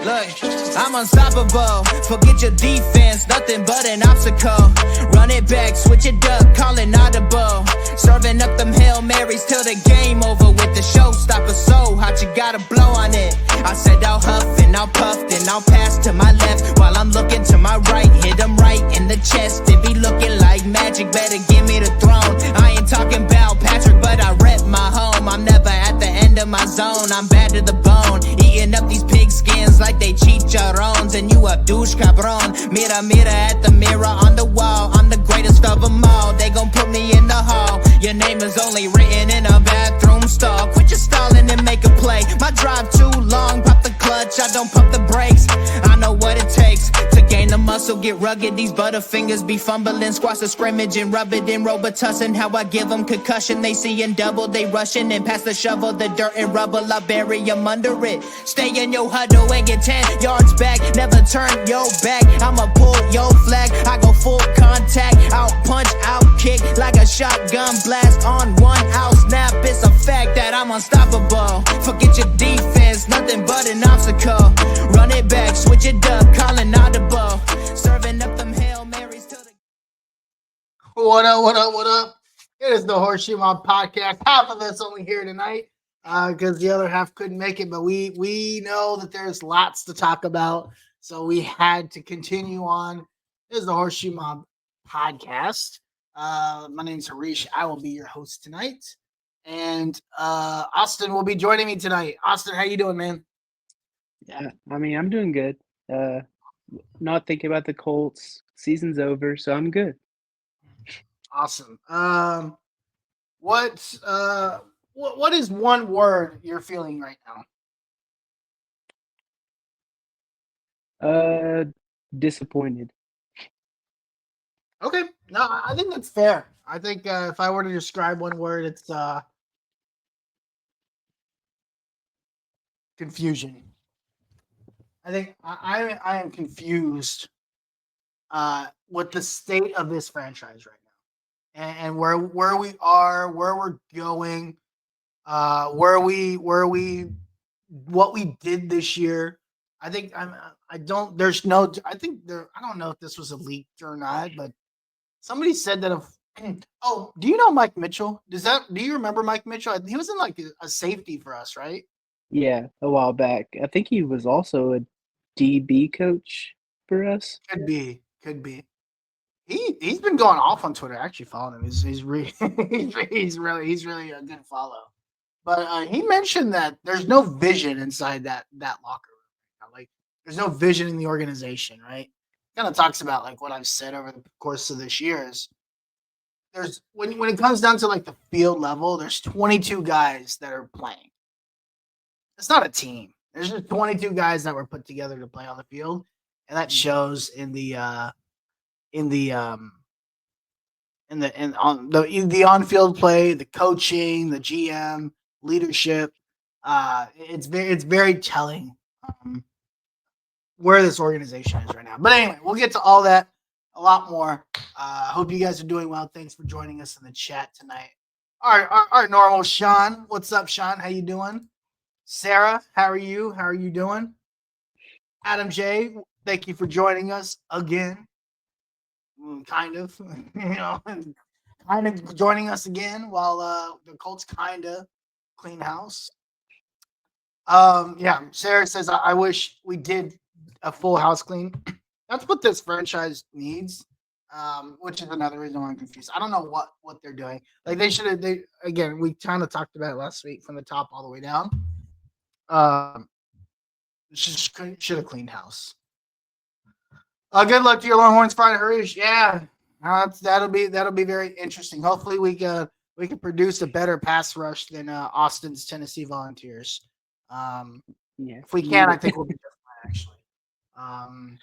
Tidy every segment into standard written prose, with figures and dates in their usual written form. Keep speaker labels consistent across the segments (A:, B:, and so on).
A: Look, I'm unstoppable. Forget your defense, nothing but an obstacle. Run it back, switch it up, call it audible. Serving up them Hail Marys till the game over with the showstopper. So hot, you gotta blow on it. I said I'll huff and I'll puff, then I'll pass to my left while I'm looking to my right. Hit him right in the chest. It be looking like magic. Better give me the throne. I ain't talking about Patrick, but I rep my home. I'm never at the end of my zone. I'm bad to the bone. Eating up these pig skins like they chicharrones. And you a douche cabron. Mira, mira at the mirror on the wall. I'm the greatest of them all. They gon' put me in the hall. Your name is only written in a bathroom stall. Quit your stalling and make a play. My drive too long. Pop the clutch, I don't pump the brakes. I know what it takes to gain the muscle, get rugged. These butterfingers be fumbling. Squash the scrimmage and rub it in Robitussin. How I give them concussion. They seeing double, they rushing and pass the shovel. The dirt and rubble, I bury them under it. Stay in your huddle and get 10 yards back. Never turn your back. I'ma pull your flag. I go full contact. Out punch, out kick like a shotgun blast on 1 out snap. It's a fact that I'm unstoppable. Forget your defense, nothing but an obstacle. Run it back, switch it up, calling audible. Serving up them Hail Marys till the...
B: What up, what up, what up? It is the Horseshoe Mob Podcast. Half of us only here tonight because the other half couldn't make it, but we know that there's lots to talk about, so we had to continue on. This is the Horseshoe Mob Podcast. My name is Harish. I will be your host tonight, and Austin will be joining me tonight. Austin, how you doing, man?
C: Yeah, I mean, I'm doing good. Not thinking about the Colts. Season's over, so I'm good.
B: Awesome. What is one word you're feeling right now?
C: Disappointed.
B: Okay. No, I think that's fair. I think if I were to describe one word, it's confusion. I think I am confused with the state of this franchise right now, and where we are, where we're going, what we did this year. I think I don't know if this was a leak or not, but somebody said that oh, do you know Mike Mitchell? Do you remember Mike Mitchell? He was in like a safety for us, right?
C: Yeah, a while back. I think he was also a DB coach for us.
B: Could be. He's been going off on Twitter. I actually followed him. He's really he's really a good follow. But he mentioned that there's no vision inside that locker room. Like there's no vision in the organization, right? Kind of talks about like what I've said over the course of this year is there's when it comes down to like the field level, there's 22 guys that are playing. It's not a team. There's just 22 guys that were put together to play on the field, and that shows in the on-field play, the coaching, the GM, leadership. It's very telling where this organization is right now. But anyway, we'll get to all that, a lot more. Hope you guys are doing well. Thanks for joining us in the chat tonight. Our normal Sean. What's up, Sean? How you doing? Sarah, how are you? How are you doing? Adam J, thank you for joining us again. Kind of, kind of joining us again while the Colts kind of clean house. Yeah, Sarah says, I wish we did a full house clean. That's what this franchise needs, which is another reason why I'm confused. I don't know what they're doing. Like again, we kind of talked about it last week from the top all the way down. Should have cleaned house. Good luck to your Longhorns Friday, Harish. Yeah, that'll be very interesting. Hopefully, we can produce a better pass rush than Austin's Tennessee Volunteers.
C: Yeah,
B: if we can, I think we'll be just fine.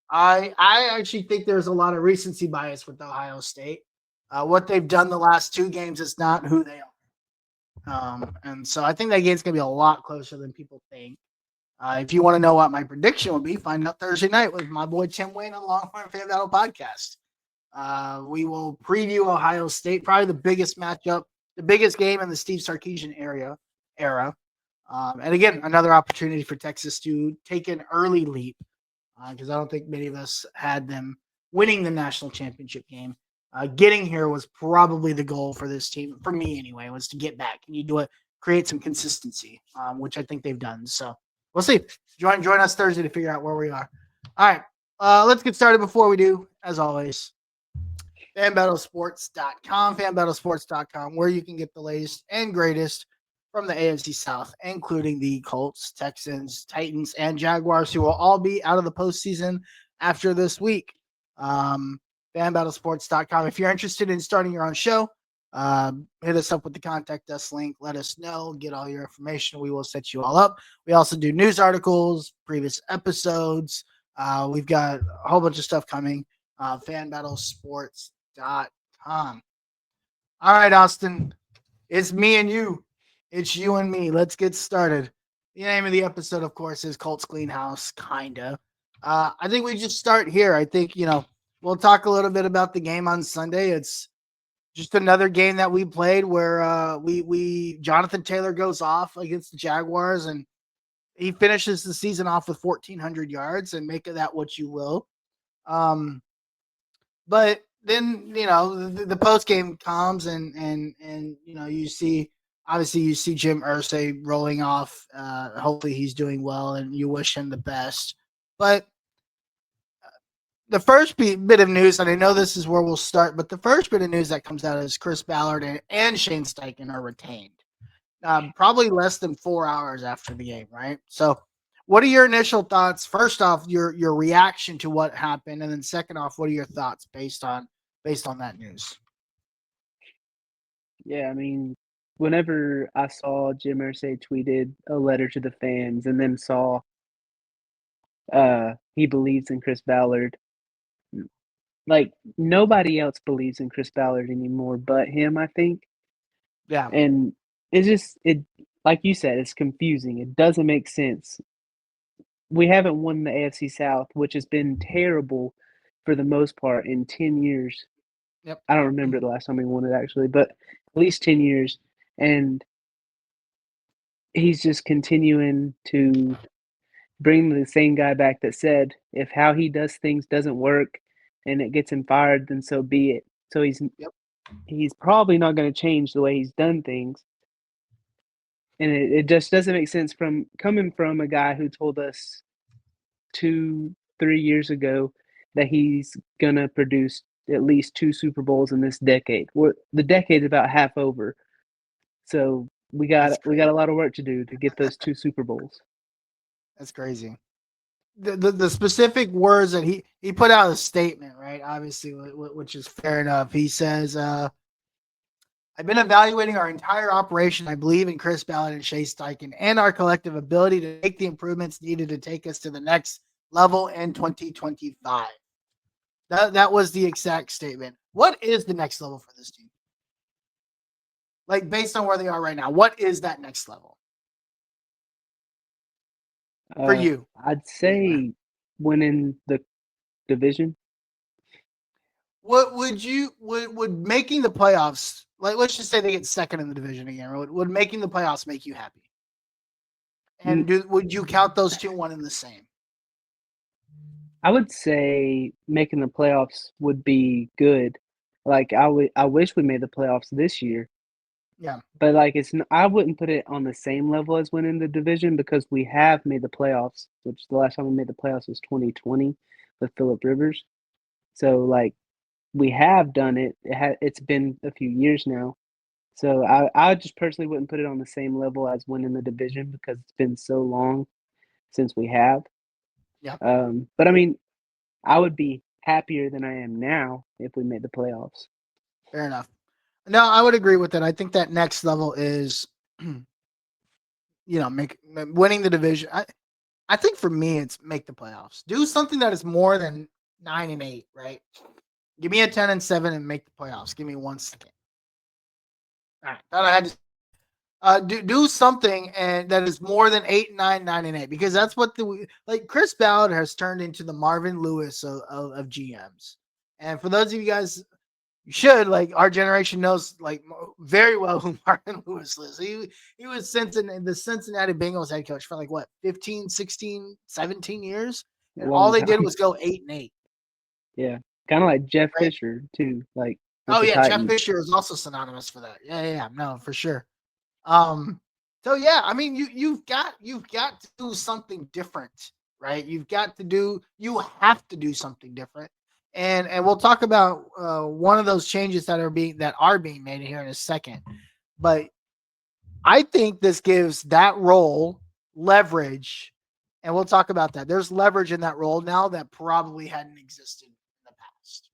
B: Actually, I actually think there's a lot of recency bias with Ohio State. What they've done the last two games is not who they are. And so I think that game's going to be a lot closer than people think. If you want to know what my prediction will be, find out Thursday night with my boy Tim Wayne on the Longhorn Fan Battle podcast. We will preview Ohio State, probably the biggest matchup, the biggest game in the Steve Sarkisian era. And again, another opportunity for Texas to take an early leap because I don't think many of us had them winning the national championship game. Getting here was probably the goal for this team, for me anyway, was to get back. And you do it, create some consistency, which I think they've done. So we'll see. Join us Thursday to figure out where we are. All right, let's get started. Before we do, as always, fanbattlesports.com, where you can get the latest and greatest from the AFC South, including the Colts, Texans, Titans, and Jaguars, who will all be out of the postseason after this week. Fanbattlesports.com. If you're interested in starting your own show, hit us up with the contact us link. Let us know. Get all your information. We will set you all up. We also do news articles, previous episodes. We've got a whole bunch of stuff coming. Fanbattlesports.com. All right, Austin. It's me and you. It's you and me. Let's get started. The name of the episode, of course, is Colts Clean House, kinda. I think we just start here. I think, we'll talk a little bit about the game on Sunday. It's just another game that we played where we Jonathan Taylor goes off against the Jaguars and he finishes the season off with 1,400 yards, and make of that what you will. But then the post game comes and you see Jim Irsay rolling off. Hopefully he's doing well, and you wish him the best. But the first bit of news, and I know this is where we'll start, but the first bit of news that comes out is Chris Ballard and Shane Steichen are retained. Probably less than 4 hours after the game, right? So what are your initial thoughts? First off, your reaction to what happened, and then second off, what are your thoughts based on that news?
C: Yeah, I mean, whenever I saw Jim Irsay tweeted a letter to the fans and then saw he believes in Chris Ballard, like nobody else believes in Chris Ballard anymore but him, I think.
B: Yeah.
C: And it's like you said, it's confusing. It doesn't make sense. We haven't won the AFC South, which has been terrible for the most part in 10 years.
B: Yep.
C: I don't remember the last time we won it actually, but at least 10 years. And he's just continuing to bring the same guy back that said if how he does things doesn't work and it gets him fired, then so be it. So he's probably not going to change the way he's done things. And it just doesn't make sense coming from a guy who told us 2-3 years ago that he's going to produce at least 2 Super Bowls in this decade. The decade's about half over. So we got a lot of work to do to get those 2 Super Bowls.
B: That's crazy. The specific words that he put out a statement, right? Obviously, which is fair enough. He says, I've been evaluating our entire operation. I believe in Chris Ballard and Shea Steichen and our collective ability to make the improvements needed to take us to the next level in 2025. That was the exact statement. What is the next level for this team? Like, based on where they are right now, what is that next level for you?
C: I'd say winning the division.
B: What would making the playoffs, like, let's just say they get second in the division again, would making the playoffs make you happy? And would you count those 2 one in the same?
C: I would say making the playoffs would be good. Like I wish we made the playoffs this year.
B: Yeah.
C: But like I wouldn't put it on the same level as winning the division because we have made the playoffs, which the last time we made the playoffs was 2020 with Phillip Rivers. So like we have done it. It's been a few years now. So I just personally wouldn't put it on the same level as winning the division because it's been so long since we have.
B: Yeah.
C: But I mean, I would be happier than I am now if we made the playoffs.
B: Fair enough. No, I would agree with that. I think that next level is, winning the division. I think for me, it's make the playoffs. Do something that is more than 9-8, right? Give me a 10-7 and make the playoffs. Give me 1 second. All right, thought I had to do something and that is more than 8-9, 9-8, because that's what Chris Ballard has turned into the Marvin Lewis of GMs. And for those of you guys You should, like, our generation knows like very well who Marvin Lewis is. He was the Cincinnati Bengals head coach for like what 15, 16, 17 years,
C: A
B: and all
C: long
B: they did
C: time.
B: was go 8-8.
C: Yeah, kind of like Jeff
B: Right?
C: Fisher too, like with
B: Oh
C: the
B: yeah, Jeff
C: Titans.
B: Fisher is also synonymous for that. Yeah, no, for sure. Um, so yeah, I mean, you've got to do something different, right? You have to do something different, and we'll talk about one of those changes that are being made here in a second. But I think this gives that role leverage, and we'll talk about that. There's leverage in that role now that probably hadn't existed in the past.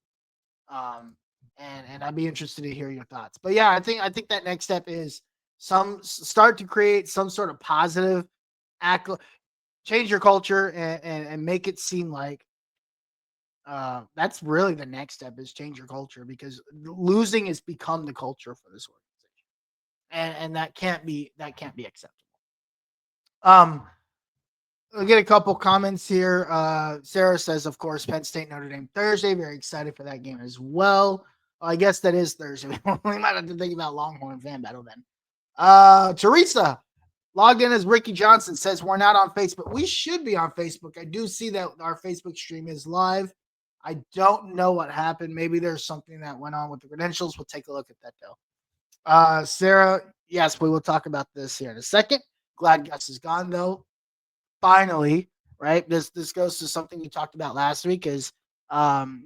B: And I'd be interested to hear your thoughts. But yeah, I think that next step is start to create some sort of positive act, change your culture and make it seem like that's really the next step is change your culture because losing has become the culture for this organization, and that can't be acceptable. Um, I'll get a couple comments here. Sarah says, of course, Penn State Notre Dame Thursday. Very excited for that game as well. I guess that is Thursday. We might have to think about Longhorn fan battle then. Teresa logged in as Ricky Johnson says we're not on Facebook. We should be on Facebook. I do see that our Facebook stream is live. I don't know what happened. Maybe there's something that went on with the credentials. We'll take a look at that though. Sarah, yes, we will talk about this here in a second. Glad Gus is gone though. Finally, right? This goes to something you talked about last week is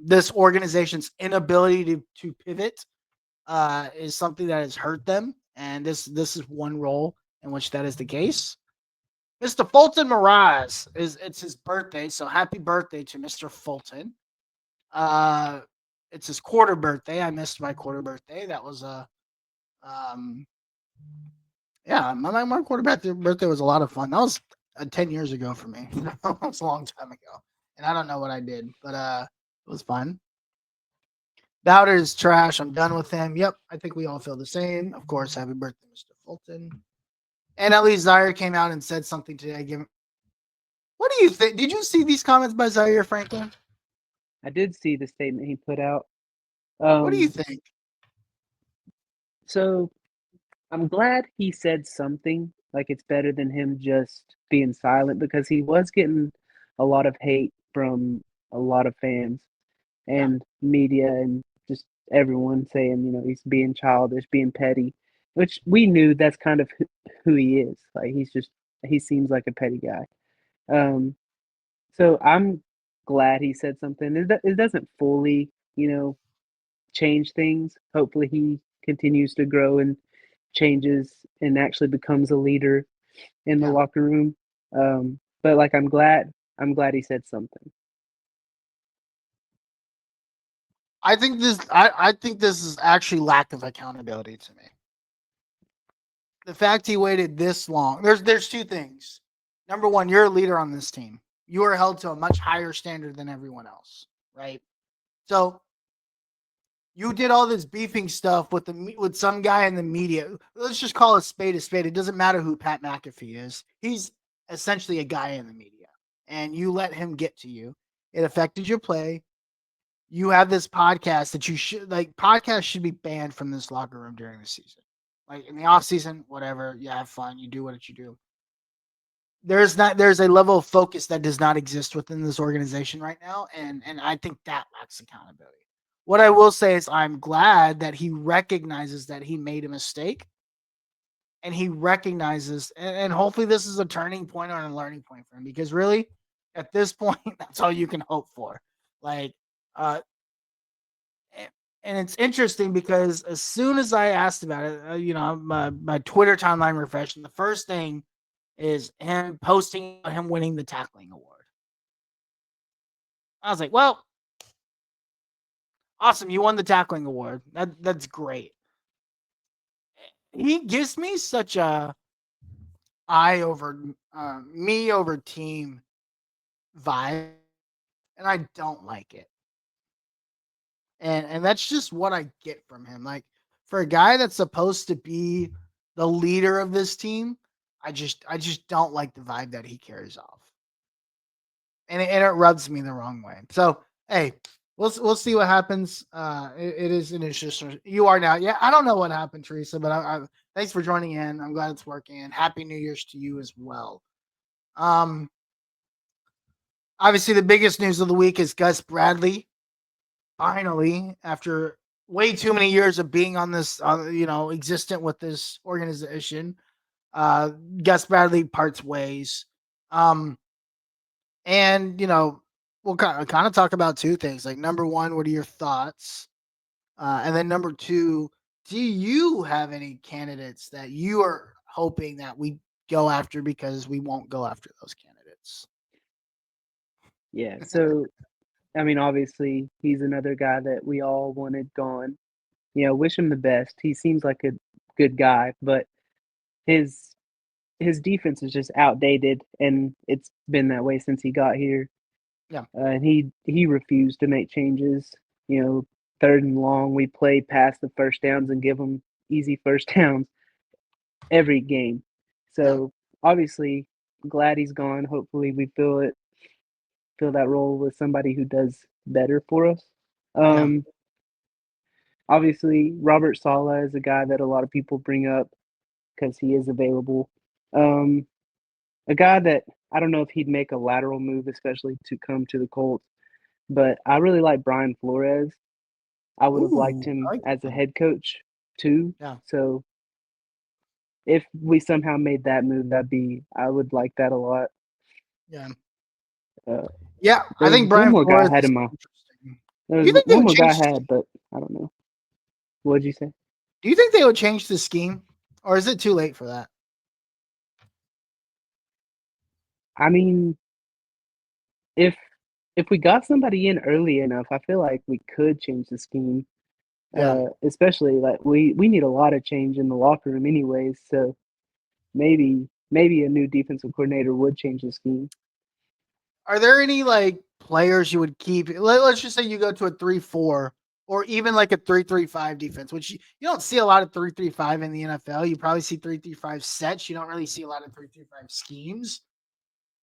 B: this organization's inability to pivot is something that has hurt them, and this is one role in which that is the case. Mr. Fulton Miraz it's his birthday, so happy birthday to Mr. Fulton. Uh, it's his quarter birthday. I missed my quarter birthday. That was a um, yeah, my birthday was a lot of fun. That was 10 years ago for me. That was a long time ago, and I don't know what I did, but it was fun. Bowder is trash. I'm done with him. Yep, I think we all feel the same. Of course, happy birthday, Mr. Fulton. And at least Zaire came out and said something today. What do you think? Did you see these comments by Zaire Franklin?
C: I did see the statement he put out.
B: What do you think?
C: So I'm glad he said something. Like it's better than him just being silent because he was getting a lot of hate from a lot of fans
B: Yeah,
C: and media and just everyone saying, he's being childish, being petty, which we knew that's kind of who he is. Like he seems like a petty guy. Um, so I'm glad he said something. It doesn't fully, change things. Hopefully he continues to grow and changes and actually becomes a leader in the
B: yeah.
C: locker room. But like I'm glad he said something.
B: I think this is actually lack of accountability to me. The fact he waited this long. There's two things. Number one, you're a leader on this team. You are held to a much higher standard than everyone else, right? So you did all this beefing stuff with some guy in the media. Let's just call a spade a spade. It doesn't matter who Pat McAfee is. He's essentially a guy in the media, and you let him get to you. It affected your play. You have this podcast that you should like. Podcasts should be banned from this locker room during the season. Like in the off season, whatever. You have fun. You do what you do. There's a level of focus that does not exist within this organization right now, and I think that lacks accountability. What I will say is I'm glad that he recognizes that he made a mistake, and he recognizes and hopefully this is a turning point or a learning point for him because really at this point that's all you can hope for. Like uh and it's interesting because as soon as I asked about it, my Twitter timeline refreshed, and the first thing is him posting him winning the tackling award. I was like, well, awesome, you won the tackling award. That's great. He gives me such a I over me over team vibe, and I don't like it. And that's just what I get from him. Like for a guy that's supposed to be the leader of this team, I just don't like the vibe that he carries off. And it rubs me the wrong way. So, hey, we'll see what happens. It is an interesting. You are now. Yeah, I don't know what happened, Teresa, but thanks for joining in. I'm glad it's working. And Happy New Year's to you as well. Um, Obviously, the biggest news of the week is Gus Bradley finally, after way too many years of being on this, existent with this organization, Gus Bradley parts ways. Um, and we'll kind of talk about two things. Like number one, what are your thoughts? And then number two, do you have any candidates that you are hoping that we go after because we won't go after those candidates?
C: Yeah. So I mean, obviously, he's another guy that we all wanted gone. You know, wish him the best. He seems like a good guy, but his his defense is just outdated, and it's been that way since he got here.
B: Yeah,
C: And he refused to make changes. You know, third and long, we play past the first downs and give them easy first downs every game.
B: yeah,
C: So obviously, glad he's gone. Hopefully, we fill that role with somebody who does better for us.
B: yeah.
C: Um, Obviously, Robert Saleh is a guy that a lot of people bring up because he is available. Um, a guy that I don't know if he'd make a lateral move, especially to come to the Colts, but I really like Brian Flores. I would have liked
B: Ooh, I
C: him
B: like
C: as a
B: that.
C: head coach too.
B: Yeah,
C: So if we somehow made that move, I would like that a lot.
B: yeah.
C: Uh,
B: Yeah, I
C: there's
B: think
C: one
B: Brian
C: more guy I
B: Flores
C: had
B: is
C: in my.
B: interesting. Do
C: There's
B: you think they
C: one
B: would
C: more guy
B: change?
C: I had, but I don't know. What'd you say?
B: Do you think they would change the scheme, or is it too late for that?
C: I mean, if if we got somebody in early enough, I feel like we could change the scheme.
B: Yeah.
C: Especially like we need a lot of change in the locker room anyways. So maybe a new defensive coordinator would change the scheme.
B: Are there any like players you would keep? Let's just say you go to a 3-4 or even like a 3-3-5 defense, which you don't see a lot of 3-3-5 in the NFL. You probably see 3-3-5 sets. You don't really see a lot of 3-3-5 schemes.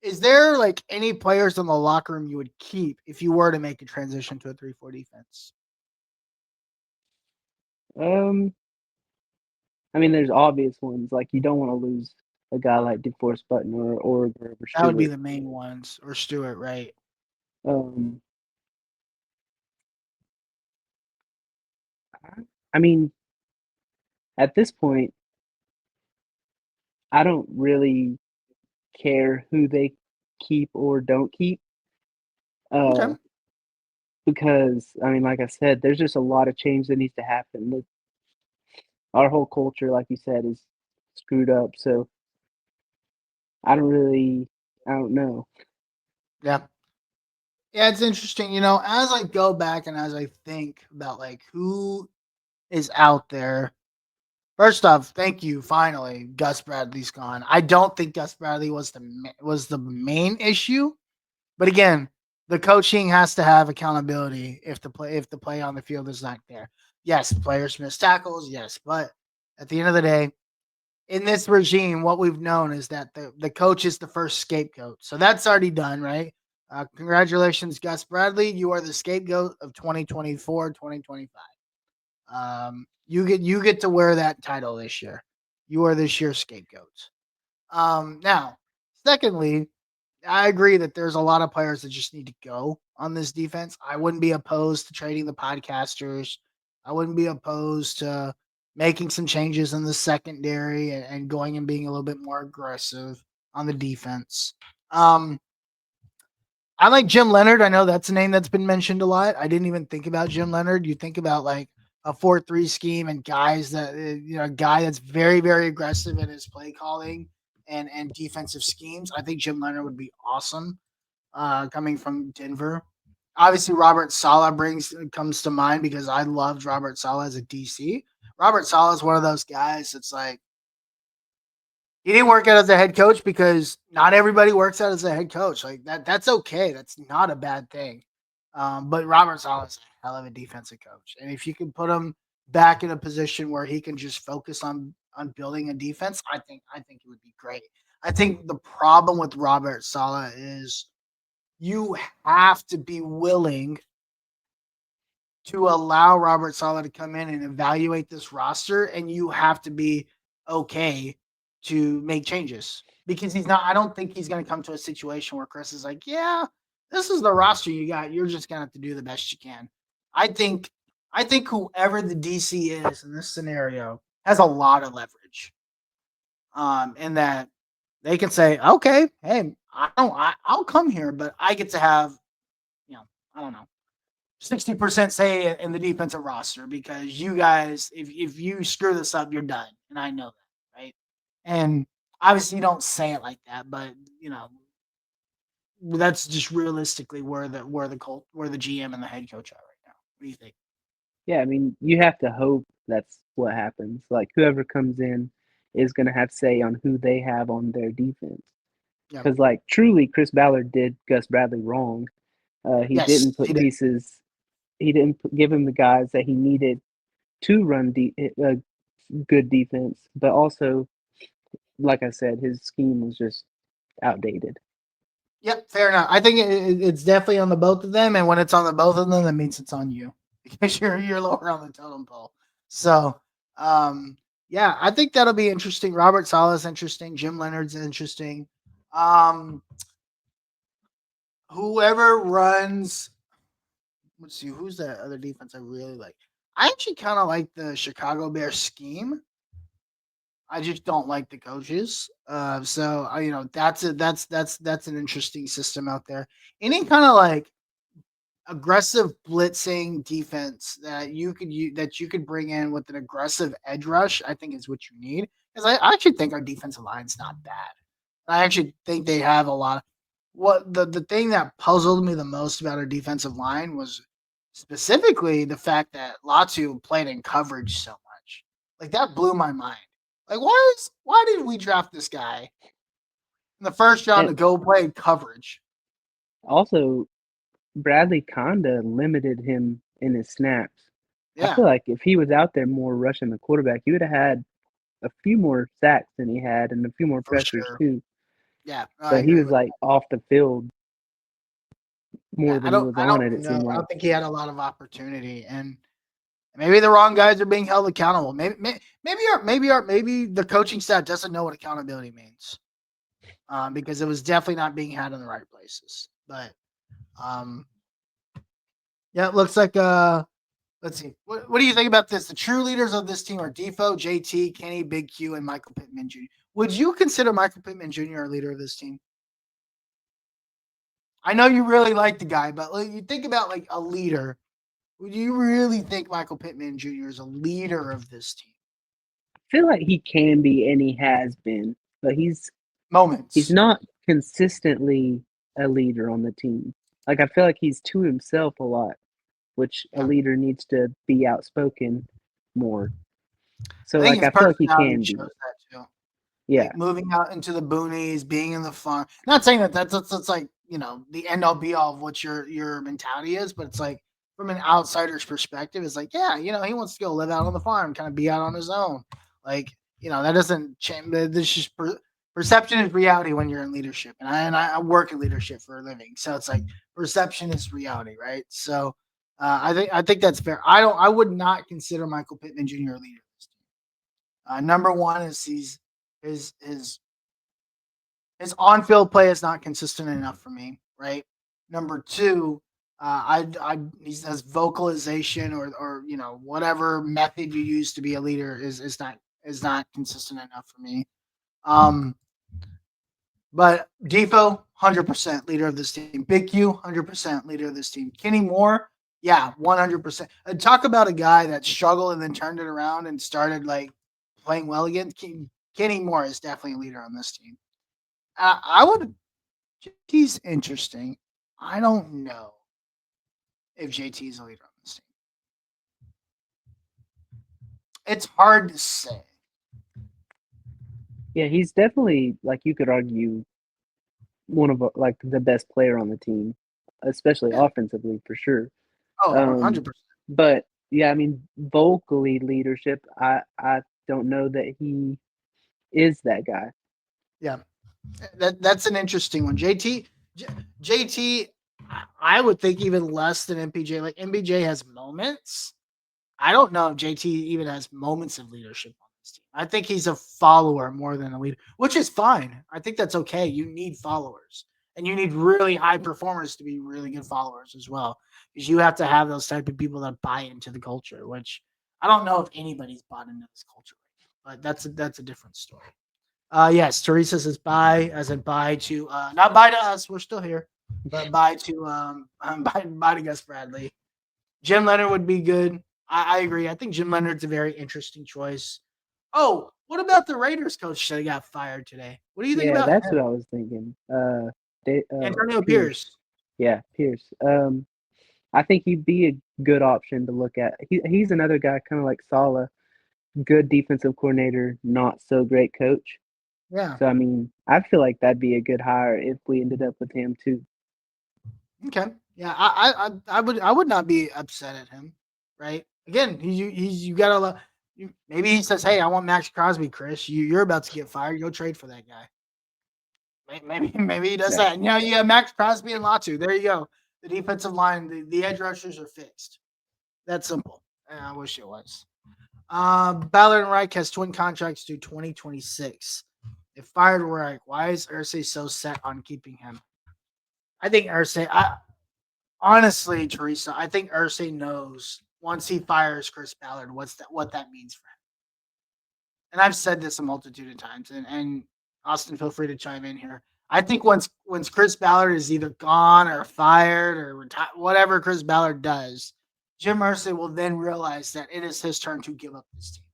B: Is there like any players in the locker room you would keep if you were to make a transition to a 3-4 defense?
C: Um, I mean, there's obvious ones like you don't want to lose a guy like DeForest Button or Grover
B: That would be
C: Stewart.
B: the main ones, or Stewart, right?
C: Um, I mean, at this point, I don't really care who they keep or don't keep.
B: Okay.
C: Uh, because I mean, like I said, there's just a lot of change that needs to happen. Our whole culture, like you said, is screwed up. So I don't know.
B: Yeah. Yeah, it's interesting. As I go back and as I think about like who is out there. First off, thank you. Finally, Gus Bradley's gone. I don't think Gus Bradley was the main issue, but again, the coaching has to have accountability if the play on the field is not there. Yes, players miss tackles. Yes, but at the end of the day, in this regime, what we've known is that the coach is the first scapegoat. So that's already done, right? Congratulations, Gus Bradley. You are the scapegoat of 2024, 2025. You get to wear that title this year. You are this year's scapegoat. Now, secondly, I agree that there's a lot of players that just need to go on this defense. I wouldn't be opposed to trading the podcasters. I wouldn't be opposed to making some changes in the secondary and going and being a little bit more aggressive on the defense. Um, I like Jim Leonard. I know that's a name that's been mentioned a lot. I didn't even think about Jim Leonard. You think about like a 4-3 scheme and guys that a guy that's very very aggressive in his play calling and defensive schemes. I think Jim Leonard would be awesome coming from Denver. Obviously, Robert Sala comes to mind because I loved Robert Sala as a DC. Robert Sala is one of those guys that's like he didn't work out as a head coach because not everybody works out as a head coach. Like that's okay. That's not a bad thing. But Robert Saleh is a hell of a defensive coach, and if you can put him back in a position where he can just focus on building a defense, I think it would be great. I think the problem with Robert Saleh is you have to be willing to allow Robert Saleh to come in and evaluate this roster, and you have to be okay to make changes because he's not. I don't think he's going to come to a situation where Chris is like, "Yeah, this is the roster you got. You're just going to have to do the best you can." I think, I think whoever the DC is in this scenario has a lot of leverage. In that they can say, "Okay, hey, I'll come here, but I get to have, you know, I don't know, 60% say in the defensive roster because you guys, if you screw this up, you're done. And I know that, right? And obviously you don't say it like that, but you know, that's just realistically where the GM and the head coach are right now. What do you think?
C: Yeah, I mean, you have to hope that's what happens. Like whoever comes in is going to have say on who they have on their defense.
B: Yeah.
C: Because like truly, Chris Ballard did Gus Bradley wrong. He
B: Yes,
C: didn't
B: he
C: put
B: did.
C: pieces. He didn't give him the guys that he needed to run good defense. But also, like I said, his scheme was just outdated.
B: Yep, fair enough. I think it's definitely on the both of them, and when it's on the both of them, that means it's on you because you're lower on the totem pole. So, yeah, I think that'll be interesting. Robert Sala's interesting. Jim Leonard's interesting. Um, whoever runs, let's see, who's that other defense I really like? I actually kind of like the Chicago Bears scheme. I just don't like the coaches. So you know that's an interesting system out there. Any kind of like aggressive blitzing defense that you could bring in with an aggressive edge rush, I think is what you need. Because I actually think our defensive line's not bad. I actually think they have a lot. What the thing that puzzled me the most about our defensive line was specifically the fact that Latu played in coverage so much. Like that blew my mind. Like why did we draft this guy in the first round
C: And
B: to go play coverage?
C: also, Bradley kinda limited him in his snaps. I
B: Yeah,
C: feel like if he was out there more rushing the quarterback, he would have had a few more sacks than he had and a few more
B: for
C: pressures
B: sure.
C: too.
B: Yeah, no, I
C: But he
B: agree
C: was
B: with
C: like off the field
B: Yeah,
C: more than he was
B: I
C: on
B: don't
C: it, it
B: know.
C: seemed
B: I
C: like.
B: don't think he had a lot of opportunity, and maybe the wrong guys are being held accountable. Maybe the coaching staff doesn't know what accountability means, because it was definitely not being had in the right places. But um, yeah, it looks like let's see. What do you think about this? The true leaders of this team are Defo, JT, Kenny, Big Q, and Michael Pittman Jr. Would you consider Michael Pittman Jr. a leader of this team? I know you really like the guy, but like, you think about like a leader. Would you really think Michael Pittman Jr. is a leader of this team?
C: I feel like he can be and he has been, but he's
B: Moments.
C: not consistently a leader on the team. Like I feel like he's to himself a lot, which a
B: Yeah.
C: leader needs to be outspoken more. So
B: I think
C: like
B: his
C: I feel like he
B: personality
C: can
B: shows
C: be.
B: that too.
C: Yeah.
B: Like moving out into the boonies, being in the farm. Not saying that that's like the end all be all of what your mentality is, but it's like from an outsider's perspective, it's like yeah, he wants to go live out on the farm, kind of be out on his own. Like that doesn't change. This is perception is reality when you're in leadership, and I work in leadership for a living, so it's like perception is reality, right? So I think that's fair. I would not consider Michael Pittman Jr. a leader. Number one is his his his on field play is not consistent enough for me, right? Number two, his vocalization or whatever method you use to be a leader is not consistent enough for me. Um, but Defo, 100% leader of this team. Big Q, 100% leader of this team. Kenny Moore, yeah, 100%. Talk about a guy that struggled and then turned it around and started like playing well again. Kenny Moore is definitely a leader on this team. I would. JT's interesting. I don't know if JT is a leader on this team. It's hard to say.
C: Yeah, he's definitely like you could argue one of like the best player on the team, especially
B: Yeah.
C: offensively for sure.
B: Oh,
C: Um,
B: 100%.
C: but yeah, I mean, vocally leadership, I don't know that he is that guy.
B: Yeah. That's an interesting one. JT I would think even less than MPJ. Like MPJ has moments. I don't know if JT even has moments of leadership on this team. I think he's a follower more than a leader, which is fine. I think that's okay. You need followers, and you need really high performers to be really good followers as well, because you have to have those type of people that buy into the culture. Which I don't know if anybody's bought into this culture, but that's a different story. Yes, Teresa says bye, as in bye to not bye to us. We're still here, but bye to bye to Gus Bradley. Jim Leonard would be good. I agree. I think Jim Leonard's a very interesting choice. Oh, what about the Raiders coach that got fired today? What do you think
C: Yeah,
B: about
C: that's
B: him?
C: what I was thinking.
B: Antonio
C: Pierce.
B: Pierce.
C: Yeah, Pierce. I think he'd be a good option to look at. He's another guy kind of like Saleh, good defensive coordinator, not so great coach.
B: Yeah.
C: So I mean, I feel like that'd be a good hire if we ended up with him too.
B: Okay. Yeah. I would not be upset at him. Right. Again, he's you gotta maybe he says, hey, I want Max Crosby, Chris. You're about to get fired. Go trade for that guy. Maybe he does
C: Yeah,
B: that. And, you have Max Crosby and Latu. There you go. The defensive line, the edge rushers are fixed. That's simple. I wish it was. Ballard and Reich has twin contracts through 2026. If fired Reich, why is Ursay so set on keeping him? I think Ursay, honestly, Teresa, I think Ursay knows once he fires Chris Ballard what that means for him. And I've said this a multitude of times, and Austin, feel free to chime in here. I think once Chris Ballard is either gone or fired or whatever Chris Ballard does, Jim Irsay will then realize that it is his turn to give up this team.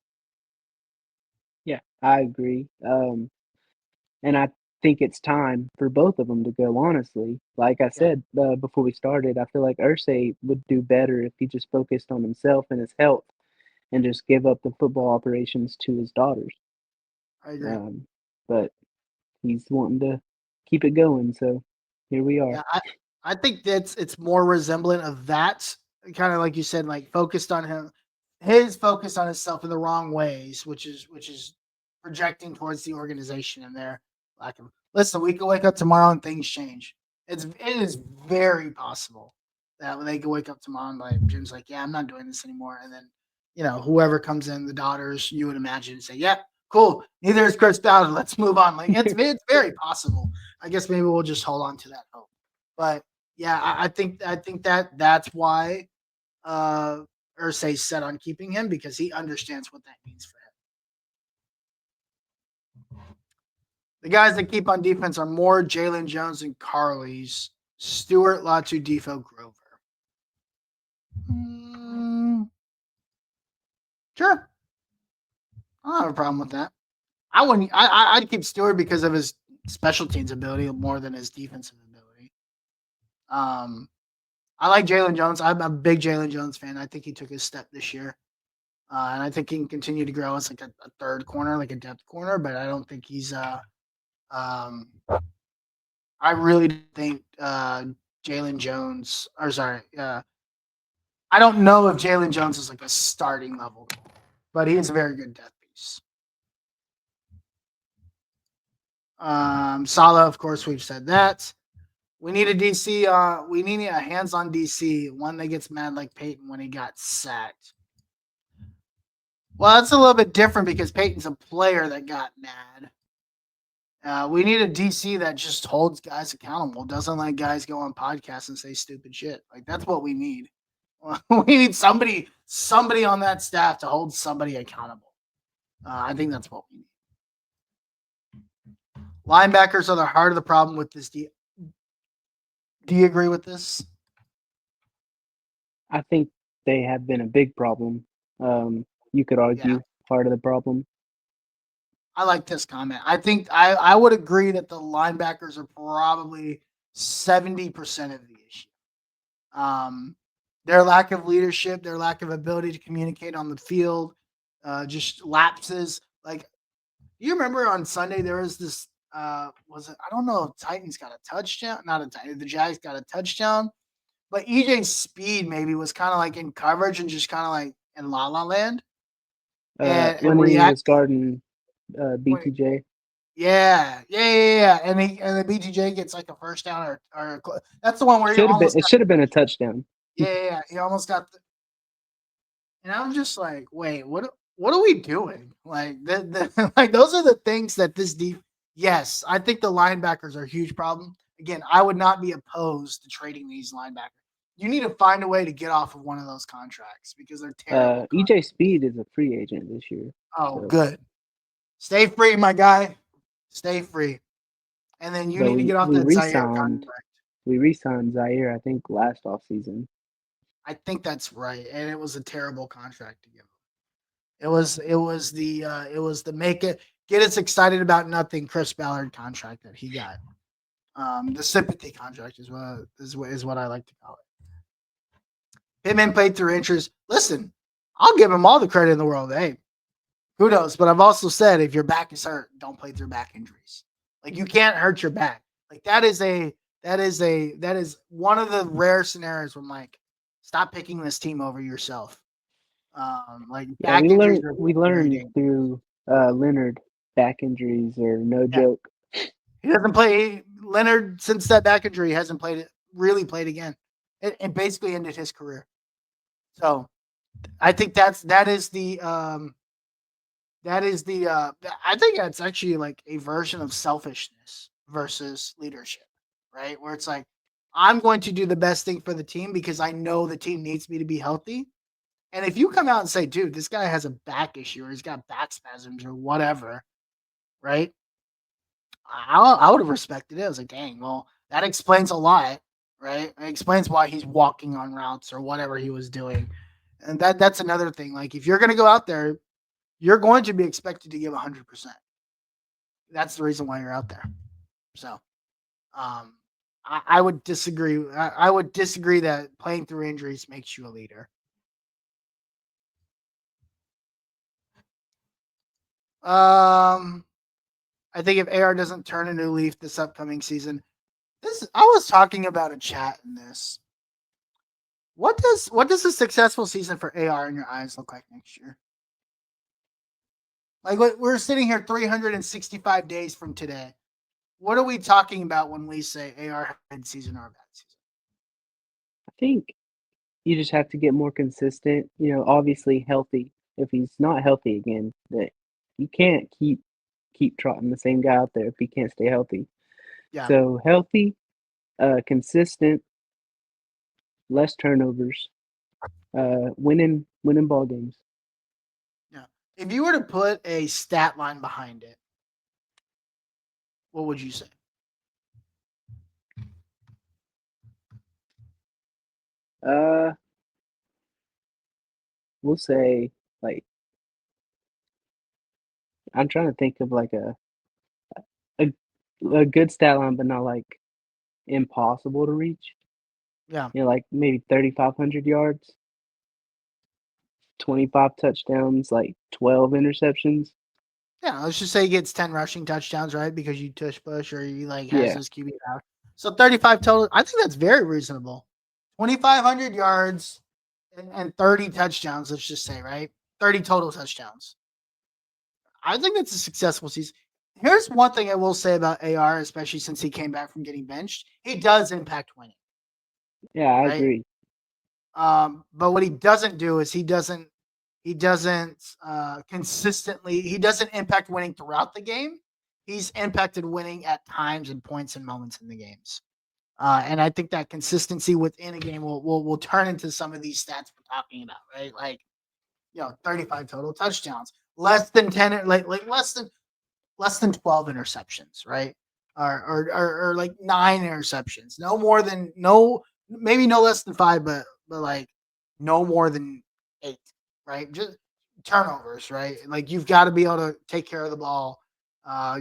C: yeah, I agree. And I think it's time for both of them to go. Honestly, like I
B: Yeah,
C: said before we started, I feel like Ursay would do better if he just focused on himself and his health, and just give up the football operations to his daughters.
B: I agree.
C: Um, but he's wanting to keep it going, so here we are.
B: Yeah, I think it's more resemblant of that kind of like you said, like focused on his focus on himself in the wrong ways, which is projecting towards the organization and their lack of. Listen, we could wake up tomorrow and things change. It is very possible that they could wake up tomorrow and like Jim's like, yeah, I'm not doing this anymore, and then whoever comes in, the daughters, you would imagine say, yeah, cool. Neither is Chris Ballard. Let's move on. Like it's very possible. I guess maybe we'll just hold on to that hope. But yeah, I think that's why Ursay's set on keeping him because he understands what that means for him. The guys that keep on defense are more Jalen Jones and Carly's, Stewart, Latu, Defo, Grover. Sure, I don't have a problem with that. I wouldn't. I'd keep Stewart because of his special teams ability more than his defensive ability. Um, I like Jalen Jones. I'm a big Jalen Jones fan. I think he took his step this year. And I think he can continue to grow as like a third corner, like a depth corner, but I don't think he's um I really think Jalen Jones or sorry, I don't know if Jalen Jones is like a starting level, but he is a very good depth piece. Salah, of course, we've said that. We need a DC. We need a hands-on DC, one that gets mad like Peyton when he got sacked. Well, that's a little bit different because Peyton's a player that got mad. We need a DC that just holds guys accountable, doesn't let guys go on podcasts and say stupid shit. Like that's what we need. We need somebody on that staff to hold somebody accountable. I think that's what we need. Linebackers are the heart of the problem with this. Do you agree with this?
C: I think they have been a big problem. You could
B: Yeah,
C: argue part of the problem.
B: I like this comment. I think I would agree that the linebackers are probably 70% of the issue. Um, their lack of leadership, their lack of ability to communicate on the field, just lapses. Like, you remember on Sunday there was this. Was it? I don't know if Titans got a touchdown. Not a Titan. The Jags got a touchdown, but EJ's speed maybe was kind of like in coverage and just kind of like in la la land and
C: When he
B: react
C: was guarding
B: when
C: BTJ.
B: Yeah. And the BTJ gets like a first down or that's the one where he
C: Should have been.
B: almost
C: It
B: got.
C: should have been a touchdown.
B: Yeah. He almost got. And I'm just like, wait, what are we doing? Like, like those are the things that this deep. Yes, I think the linebackers are a huge problem. Again, I would not be opposed to trading these linebackers. You need to find a way to get off of one of those contracts because they're terrible.
C: EJ Speed is a free agent this year,
B: Oh,
C: so
B: good. Stay free, my guy. Stay free. And then you
C: but
B: need to
C: we
B: get off
C: we
B: that Zaire
C: re-signed
B: contract.
C: we re-signed Zaire. I think last off season.
B: I think that's right. And it was a terrible contract to give him. It was the make it get us excited about nothing Chris Ballard contract that he got. The sympathy contract is what I like to call it. Pittman played through injuries. Listen, I'll give him all the credit in the world. Hey, who knows? But I've also said if your back is hurt, don't play through back injuries. Like you can't hurt your back. Like that is one of the rare scenarios where I'm like, stop picking this team over yourself. Like
C: Yeah,
B: back injuries are
C: we
B: very
C: learned
B: dangerous.
C: through Leonard back injuries are no
B: Yeah.
C: joke.
B: He doesn't play Leonard since that back injury hasn't really played again. It basically ended his career. So I think I think that's actually like a version of selfishness versus leadership, right? Where it's like, I'm going to do the best thing for the team because I know the team needs me to be healthy. And if you come out and say, dude, this guy has a back issue or he's got back spasms or whatever, right? I would have respected it. I was like, dang, well, that explains a lot, right? It explains why he's walking on routes or whatever he was doing. And that's another thing. Like, if you're going to go out there, you're going to be expected to give 100%. That's the reason why you're out there. So, I would disagree. I would disagree that playing through injuries makes you a leader. I think if AR doesn't turn a new leaf this upcoming season, I was talking about a chat in this. What does a successful season for AR in your eyes look like next year? Like we're sitting here 365 days from today. What are we talking about when we say AR had season or a bad season?
C: I think you just have to get more consistent. Obviously healthy. If he's not healthy again, that you can't keep trotting the same guy out there if he can't stay healthy.
B: Yeah.
C: So healthy, consistent, less turnovers, winning ball games.
B: Yeah. If you were to put a stat line behind it, what would you say?
C: Uh, we'll say like I'm trying to think of like a a good stat line, but not like impossible to reach.
B: Yeah.
C: Like maybe 3,500 yards, 25 touchdowns, like 12 interceptions.
B: Yeah, let's just say he gets 10 rushing touchdowns, right? Because you tush push or he like has
C: Yeah,
B: his QB out. So 35 total. I think that's very reasonable. 2,500 yards and 30 touchdowns, let's just say, right? 30 total touchdowns. I think that's a successful season. Here's one thing I will say about AR, especially since he came back from getting benched. He does impact winning,
C: yeah, I
B: right?
C: agree.
B: But what he doesn't do is he doesn't consistently he doesn't impact winning throughout the game. He's impacted winning at times and points and moments in the games. And I think that consistency within a game will turn into some of these stats we're talking about, right? Like 35 total touchdowns, less than 10, like less than 12 interceptions, right? Or like 9 interceptions. No more than no, maybe no less than 5, but like no more than 8, right? Just turnovers, right? Like you've got to be able to take care of the ball.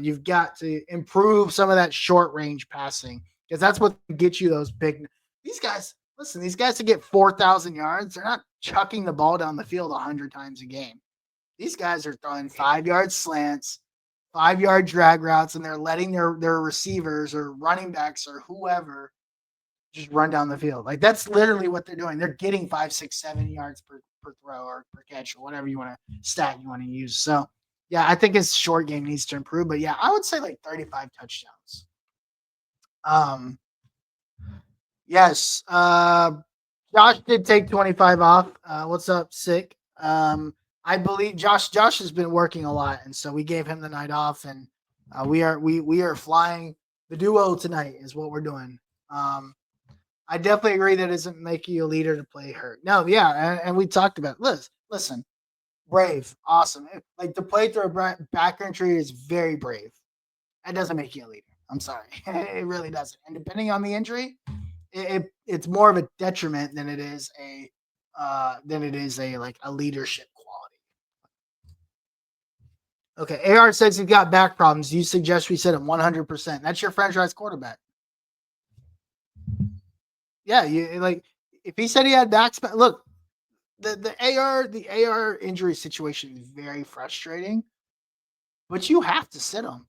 B: You've got to improve some of that short range passing because that's what gets you those big. These guys, listen, these guys to get 4,000 yards, they're not chucking the ball down the field 100 times a game. These guys are throwing 5 yard slants, 5 yard drag routes, and they're letting their receivers or running backs or whoever just run down the field. Like that's literally what they're doing. They're getting 5, 6, 7 yards per throw or per catch or whatever you want to use. So Yeah, I think his short game needs to improve, but yeah, I would say like 35 touchdowns. Um, yes. Josh did take 25 off. What's up, sick? I believe Josh has been working a lot, and so we gave him the night off, and we are flying the duo tonight is what we're doing. I definitely agree that isn't making you a leader to play hurt. No, yeah, and we talked about listen, brave, awesome. Like to play through a back injury is very brave. That doesn't make you a leader. I'm sorry, it really doesn't. And depending on the injury, it's more of a detriment than it is a like a leadership quality. Okay, AR says he's got back problems. Do you suggest we set him 100%? That's your franchise quarterback. Yeah, you like if he said he had back. Look, the AR injury situation is very frustrating, but you have to sit him.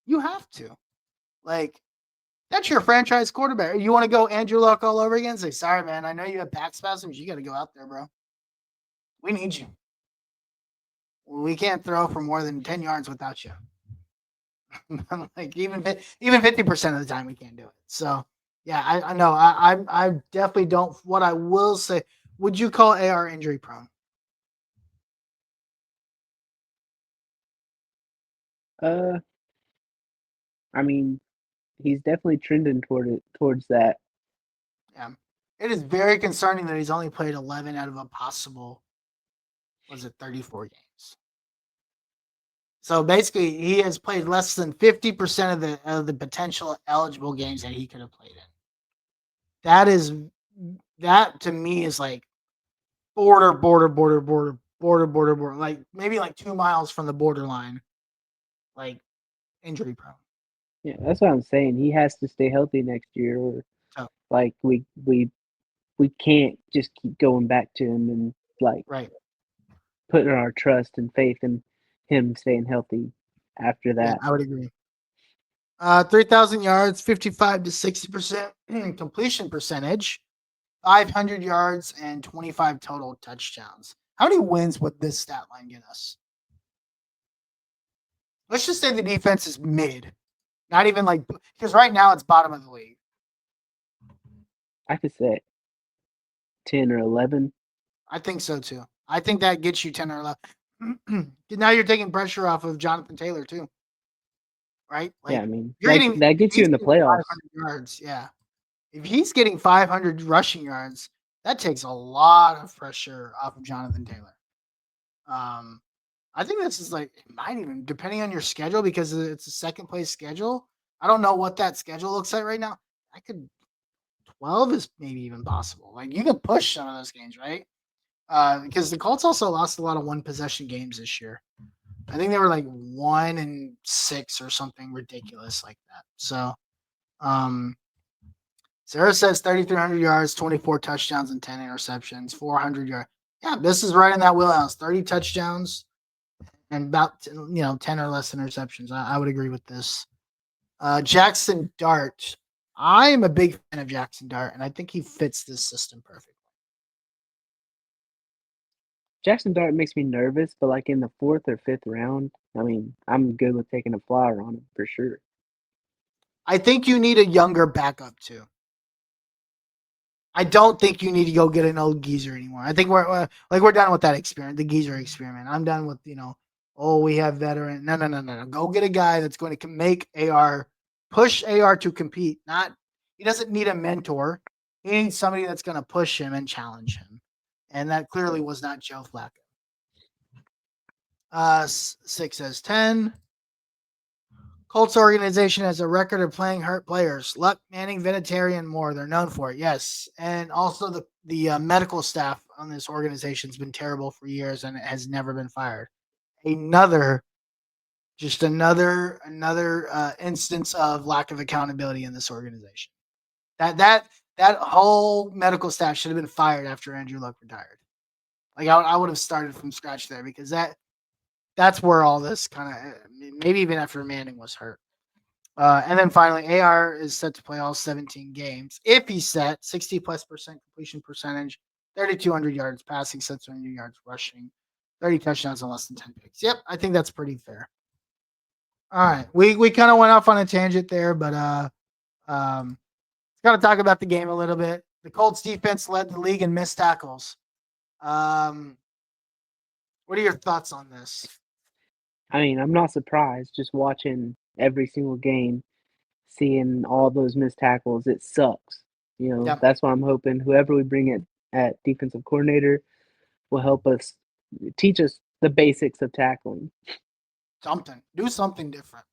B: You have to. Like that's your franchise quarterback. You want to go Andrew Luck all over again? Say, sorry, man. I know you have back spasms. You got to go out there, bro. We need you. We can't throw for more than 10 yards without you. Like even 50% of the time we can't do it. So yeah, I know. I definitely don't. What I will say, would you call AR injury prone?
C: Uh, I mean, he's definitely trending towards that.
B: Yeah. It is very concerning that he's only played 11 out of a possible, was it 34 games? So basically, he has played less than 50% of the potential eligible games that he could have played in. That to me is like border, like maybe like 2 miles from the borderline, like injury prone.
C: Yeah, that's what I'm saying. He has to stay healthy next year, or
B: So
C: like we can't just keep going back to him and like
B: right,
C: putting our trust and faith in him staying healthy after
B: yeah,
C: that.
B: I would agree. 3,000 yards, 55 to 60% completion percentage, 500 yards, and 25 total touchdowns. How many wins would this stat line get us? Let's just say the defense is mid, not even like because right now it's bottom of the league.
C: I could say 10 or 11.
B: I think so too. I think that gets you 10 or 11. Now you're taking pressure off of Jonathan Taylor too, right?
C: Yeah,
B: Like
C: I mean
B: you're getting
C: that gets you
B: he's
C: in the
B: getting
C: playoffs.
B: 500 yards. Yeah, if he's getting 500 rushing yards, that takes a lot of pressure off of Jonathan Taylor. Um, I think this is like it might even depending on your schedule because it's a second place schedule. I don't know what that schedule looks like right now. I could 12 is maybe even possible. Like you can push some of those games, right? Because the Colts also lost a lot of one possession games this year. I think they were like 1-6 or something ridiculous like that. So, um, Sarah says 3,300 yards, 24 touchdowns, and 10 interceptions, 400 yards. Yeah, this is right in that wheelhouse. 30 touchdowns and about 10 or less interceptions. I would agree with this. Jackson Dart. I am a big fan of Jackson Dart, and I think he fits this system perfectly.
C: Jackson Dart makes me nervous, but like in the fourth or fifth round, I mean, I'm good with taking a flyer on him for sure.
B: I think you need a younger backup too. I don't think you need to go get an old geezer anymore. I think we're done with that experiment, the geezer experiment. I'm done with oh we have veteran. No. Go get a guy that's going to make AR push AR to compete. Not he doesn't need a mentor. He needs somebody that's going to push him and challenge him, and that clearly was not Joe Flacco. 6 says 10. Colts organization has a record of playing hurt players. Luck, Manning, Vinatieri, and more. They're known for it, yes. And also the medical staff on this organization has been terrible for years, and it has never been fired. Another instance of lack of accountability in this organization. That whole medical staff should have been fired after Andrew Luck retired. Like I would have started from scratch there because that's where all this kind of maybe even after Manning was hurt. And then finally, AR is set to play all 17 games. If he's set, 60+% completion percentage, 3,200 yards passing, 700 yards rushing. 30 touchdowns and less than 10 picks. Yep, I think that's pretty fair. All right. We kind of went off on a tangent there, but um got to talk about the game a little bit. The Colts defense led the league in missed tackles. Um what are your thoughts on this?
C: I mean, I'm not surprised just watching every single game, seeing all those missed tackles. It sucks.
B: Yeah,
C: That's why I'm hoping whoever we bring in at defensive coordinator will help us teach us the basics of tackling.
B: do something different.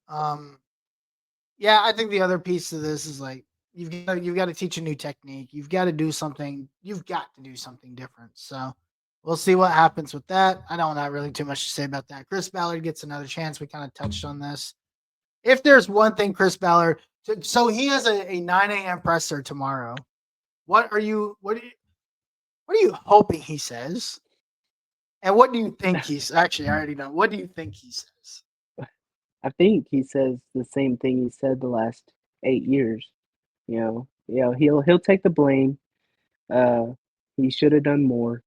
B: Um Yeah, I think the other piece of this is like you've got to teach a new technique. You've got to do something. You've got to do something different. So we'll see what happens with that. I don't have really too much to say about that. Chris Ballard gets another chance. We kind of touched on this. If there's one thing, Chris Ballard, so he has a 9 a.m. presser tomorrow. What are you hoping he says? And what do you think he's actually? I already know. What do you think he says?
C: I think he says the same thing he said the last 8 years. He'll take the blame. Uh, he should have done more,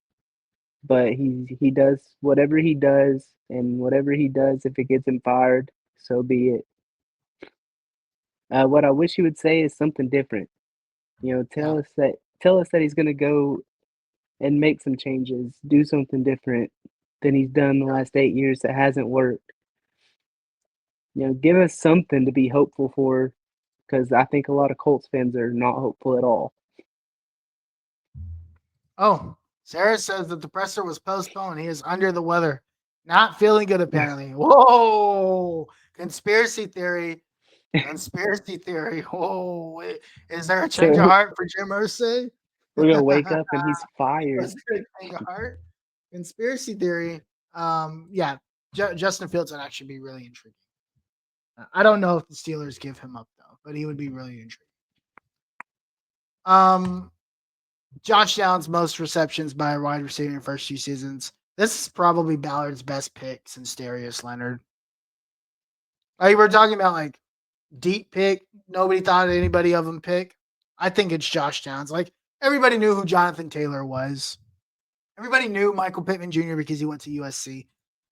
C: but he does whatever he does, and whatever he does, if it gets him fired, so be it. What I wish he would say is something different.
B: Yeah.
C: Tell us that he's going to go and make some changes, do something different than he's done the last 8 years that hasn't worked. Give us something to be hopeful for, because I think a lot of Colts fans are not hopeful at all.
B: Oh, Sarah says that the presser was postponed. He is under the weather. Not feeling good, apparently. Whoa. Conspiracy theory. Conspiracy theory. Whoa. Is there a change of
C: So
B: heart for Jim Irsay?
C: we're gonna wake up and he's fired.
B: Is there a change of heart? Conspiracy theory. Yeah. Justin Fields would actually be really intriguing. I don't know if the Steelers give him up though, but he would be really intriguing. Josh Allen's most receptions by a wide receiver in the first 2 seasons. This is probably Ballard's best pick since Darius Leonard. Like we're talking about like deep pick. Nobody thought anybody of him pick. I think it's Josh Downs. Like everybody knew who Jonathan Taylor was. Everybody knew Michael Pittman Jr. because he went to USC.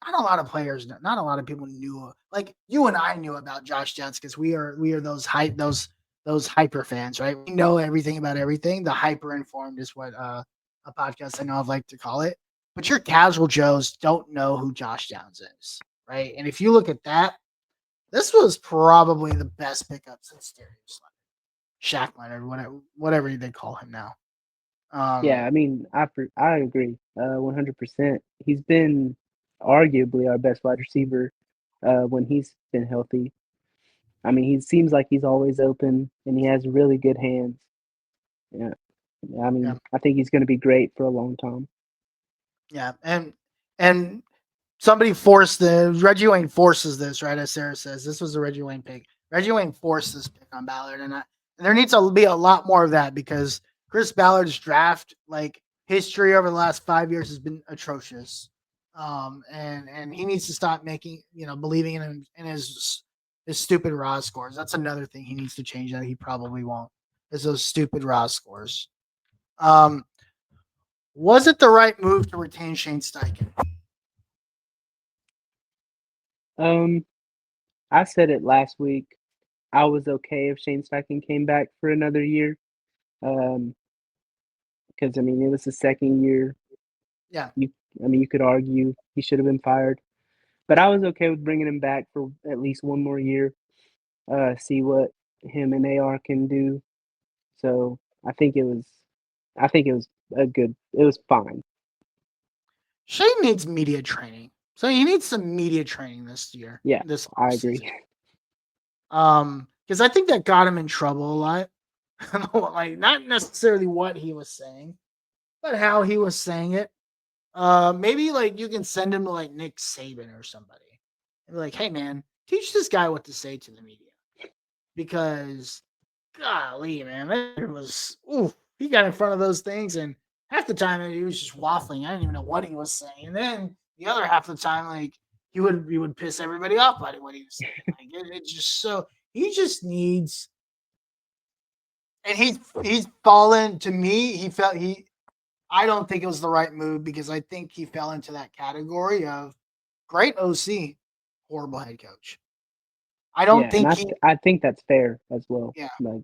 B: Not a lot of players, not a lot of people knew. Like you and I knew about Josh Downs because we are those hyper fans, right? We know everything about everything. The hyper informed is what a podcast I know I've like to call it. But your casual Joes don't know who Josh Downs is, right? And if you look at that, this was probably the best pickup since Darius Leonard, Shaq Leonard, whatever they call him now.
C: Yeah, I mean, I agree, 100%. He's been arguably our best wide receiver when he's been healthy. I mean, he seems like he's always open, and he has really good hands. Yeah, I mean,
B: Yeah.
C: I think he's going to be great for a long time.
B: Yeah, and somebody forced Reggie Wayne forces this, right? As Sarah says, this was a Reggie Wayne pick. Reggie Wayne forced this pick on Ballard, and there needs to be a lot more of that because Chris Ballard's draft history over the last 5 years has been atrocious. And he needs to stop believing in his stupid raw scores. That's another thing he needs to change that he probably won't. Is those stupid raw scores. Was it the right move to retain Shane Steichen?
C: I said it last week. I was okay if Shane Steichen came back for another year. Because I mean, it was the second year.
B: Yeah.
C: You could argue he should have been fired, but I was okay with bringing him back for at least one more year. See what him and AR can do. So I think it was it was fine.
B: Shane needs media training. So he needs some media training this year.
C: Yeah,
B: this
C: I agree.
B: Because I think that got him in trouble a lot. Like not necessarily what he was saying, but how he was saying it. Maybe like you can send him to like Nick Saban or somebody and be like, hey man, teach this guy what to say to the media. Because golly, man, that was he got in front of those things and half the time he was just waffling. I didn't even know what he was saying. And then the other half of the time, like he would piss everybody off by what he was saying. Like it's just so he just needs, and he's fallen to me. I don't think it was the right move because I think he fell into that category of great OC, horrible head coach. I don't
C: Yeah, and
B: think he
C: I think that's fair as well.
B: yeah,
C: Like,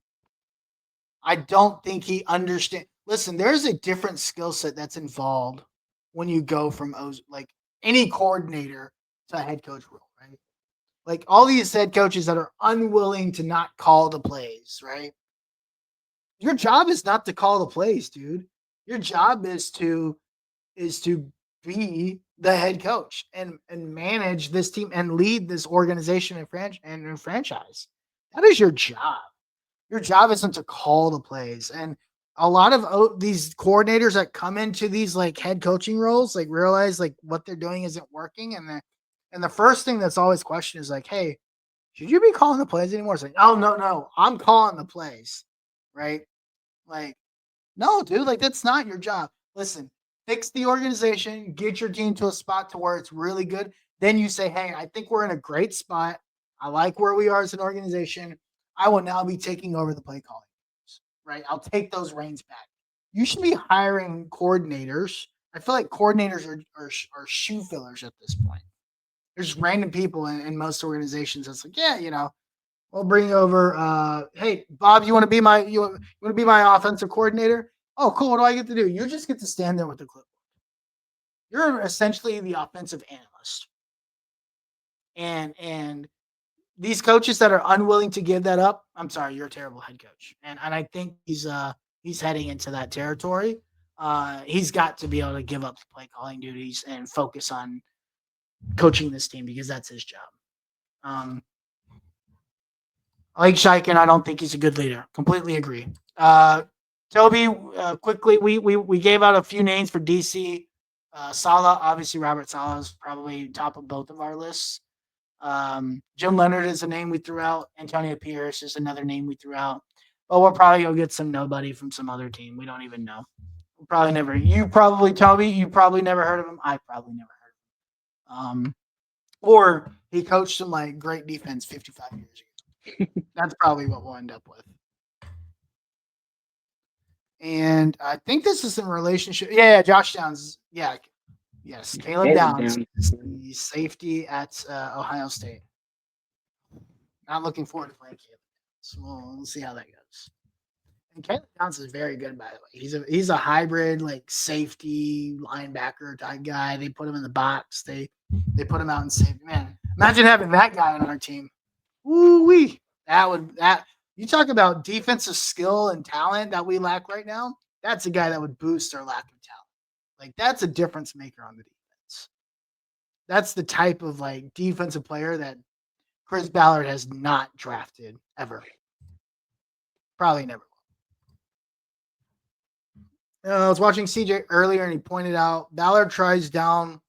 B: I don't think he understand. Listen, there's a different skill set that's involved when you go from like any coordinator to a head coach role, right? Like all these head coaches that are unwilling to not call the plays, right? Your job is not to call the plays, dude. Your job is to be the head coach and manage this team and lead this organization and franchise. That is your job. Your job isn't to call the plays. And a lot of these coordinators that come into these like head coaching roles like realize like what they're doing isn't working, and the first thing that's always questioned is like, hey, should you be calling the plays anymore? It's like, oh no, I'm calling the plays, right? Like, no, dude, like that's not your job. Listen, fix the organization, get your team to a spot to where it's really good. Then you say, hey, I think we're in a great spot. I like where we are as an organization. I will now be taking over the play calling, right? I'll take those reins back. You should be hiring coordinators. I feel like coordinators are shoe fillers at this point. There's random people in most organizations that's like, yeah, we'll bring over. Hey, Bob, you want to be my offensive coordinator? Oh, cool. What do I get to do? You just get to stand there with the clip. You're essentially the offensive analyst, and these coaches that are unwilling to give that up, I'm sorry, you're a terrible head coach, and I think he's heading into that territory. He's got to be able to give up the play calling duties and focus on coaching this team because that's his job. Um, I like Sheikin. I don't think he's a good leader. Completely agree. Toby, quickly, we gave out a few names for DC. Salah, obviously, Robert Salah is probably top of both of our lists. Jim Leonard is a name we threw out. Antonio Pierce is another name we threw out. But we'll probably go get some nobody from some other team. We don't even know. We'll probably never. You probably, Toby, you probably never heard of him. I probably never heard of him. Or he coached some like great defense 55 years ago. That's probably what we'll end up with. And I think this is in relationship. Yeah, Josh Downs. Yeah, yes, Caleb
C: Caleb
B: Downs
C: down.
B: is the safety at Ohio State. Not looking forward to playing Caleb Downs. We'll see how that goes. And Caleb Downs is very good, by the way. He's a hybrid like safety linebacker type guy. They put him in the box. They put him out in safety. Man, imagine having that guy on our team. Woo wee! That you talk about defensive skill and talent that we lack right now. That's a guy that would boost our lack of talent. Like that's a difference maker on the defense. That's the type of like defensive player that Chris Ballard has not drafted ever. Probably never. I was watching CJ earlier and he pointed out Ballard tries down.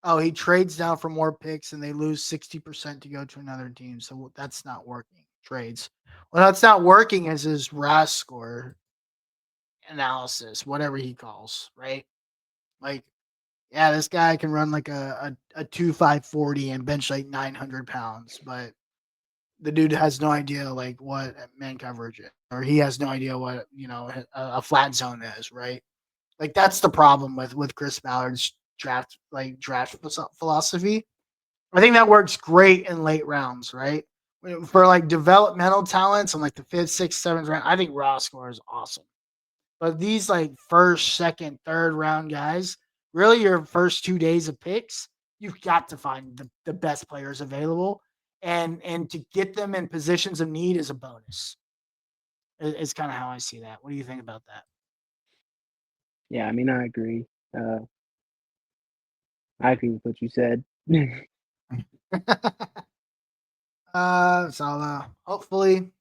B: Oh, he trades down for more picks and they lose 60% to go to another team. So that's not working. Trades. Well, that's not working as his RAS score analysis, whatever he calls, right? Like, yeah, this guy can run like a 2.540 and bench like 900 pounds, but the dude has no idea like what man coverage is, or he has no idea what a flat zone is, right? Like that's the problem with Chris Ballard's draft philosophy. I think that works great in late rounds, right? For like developmental talents on like the fifth, sixth, seventh round, I think raw score is awesome. But these like first, second, third round guys, really your first 2 days of picks, you've got to find the best players available. And to get them in positions of need is a bonus. It's kind of how I see that. What do you think about that?
C: Yeah, I mean, I agree. I agree with what you said.
B: So hopefully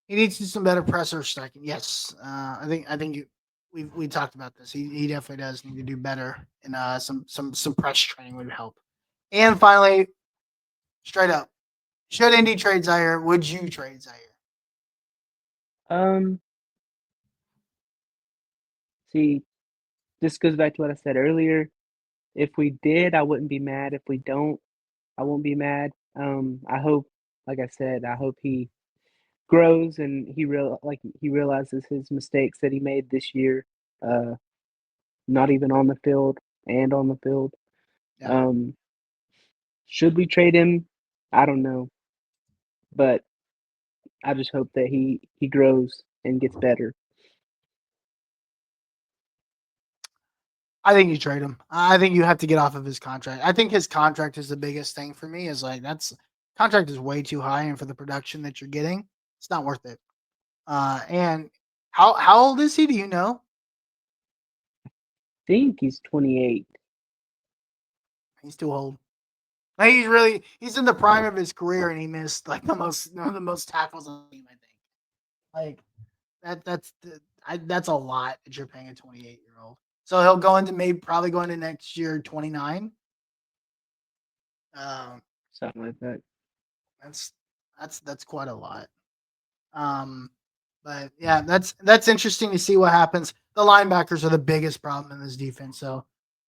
B: he needs to do some better presser stacking. Yes, I think we talked about this. He definitely does need to do better, and some press training would help. And finally, straight up, should Indy trade Zaire? Would you trade Zaire?
C: um, See, this goes back to what I said earlier. If we did, I wouldn't be mad. If we don't, I won't be mad. I hope, like I said, I hope he grows and he realizes his mistakes that he made this year, uh, not even on the field and on the field.
B: Yeah.
C: Um, should we trade him? I don't know, but I just hope that he grows and gets better.
B: I think you trade him. I think you have to get off of his contract. I think his contract is the biggest thing for me. Is like that's contract is way too high, and for the production that you're getting, it's not worth it. And how old is he? Do you know?
C: I think he's 28.
B: He's too old. Like, he's in the prime of his career, and he missed like the most one of the most tackles on the team. I think like that's a lot that you're paying a 28-year-old. So he'll go into maybe probably go into next year 29. Um,
C: Something like that.
B: that's that's quite a lot. Um, but yeah, that's interesting to see what happens. The linebackers are the biggest problem in this defense. So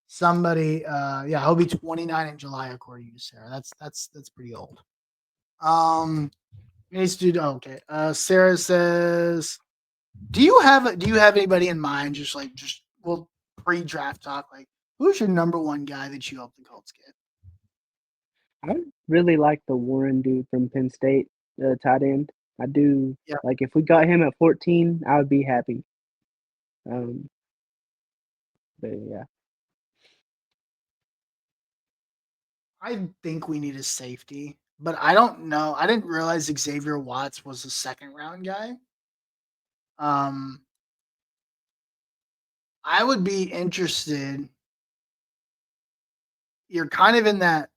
B: somebody, yeah, he'll be 29 in July according to Sarah. That's pretty old. Um, needs to do okay. Sarah says, do you have anybody in mind? Just well pre-draft talk. Like, who's your number one guy that you hope the Colts get?
C: I really like the Warren dude from Penn State, the tight end. I do.
B: Yeah,
C: Like if we got him at 14, I would be happy. Um, but yeah,
B: I think we need a safety, but I don't know. I didn't realize Xavier Watts was a second round guy. Um, I would be interested. You're kind of in that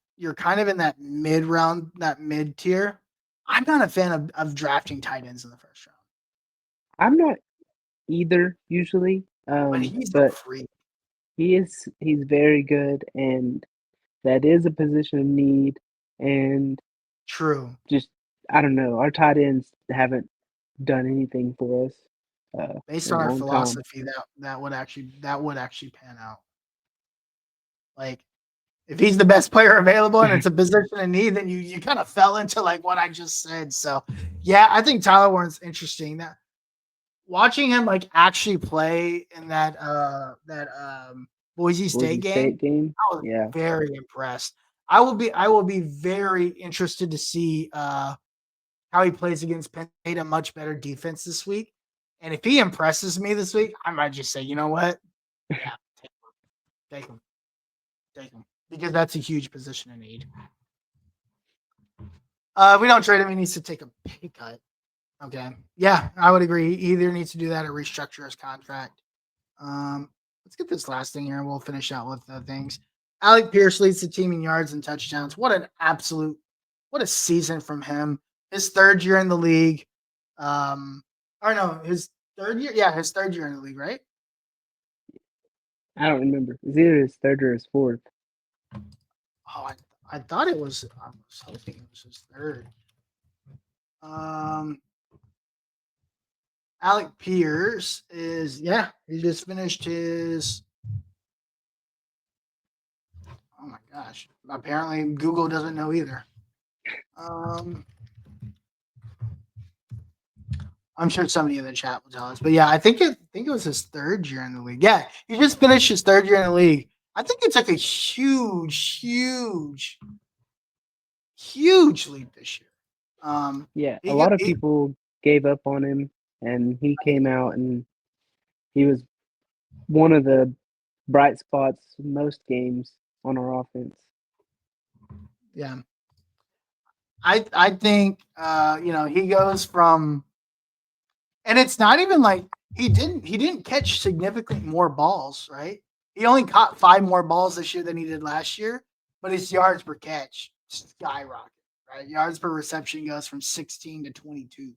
B: mid round, that mid tier. I'm not a fan of drafting tight ends in the first round,
C: I'm not either usually.
B: but he's a
C: But
B: freak.
C: he's very good, and that is a position of need. And
B: True.
C: just I don't know, our tight ends haven't done anything for us
B: Based
C: in
B: on
C: a
B: our
C: long time.
B: philosophy, that would actually pan out. Like if he's the best player available and it's a position in need, then you kind of fell into like what I just said. So yeah, I think Tyler Warren's interesting. That watching him like actually play in that Boise
C: Boise
B: State game,
C: State game,
B: I was
C: yeah,
B: very impressed. I will be very interested to see how he plays against Penn State, a much better defense this week. And if he impresses me this week, I might just say, you know what? Yeah, take him, take him, because that's a huge position in need. If we don't trade him, he needs to take a pay cut. Okay, yeah, I would agree. He either needs to do that or restructure his contract. Let's get this last thing here, and we'll finish out with the things. Alec Pierce leads the team in yards and touchdowns. What a season from him. His third year in the league. Or no, his third year. Yeah, his third year in the league, right?
C: I don't remember. It's either his third or his fourth.
B: Oh, I thought it was. I was hoping it was his third. Um, Alec Pierce is he just finished his. Oh my gosh! Apparently, Google doesn't know either. Um, I'm sure somebody in the chat will tell us, but yeah, I think it was his third year in the league. Yeah, he just finished his third year in the league. I think it's like a huge leap this year.
C: Yeah, a
B: He got
C: lot of
B: he,
C: people gave up on him, and he came out and he was one of the bright spots most games on our offense.
B: yeah. I think he goes from, and it's not even like he didn't catch significantly more balls, right? He only caught 5 more balls this year than he did last year, but his yards per catch skyrocket, right? Yards per reception goes from 16 to 22.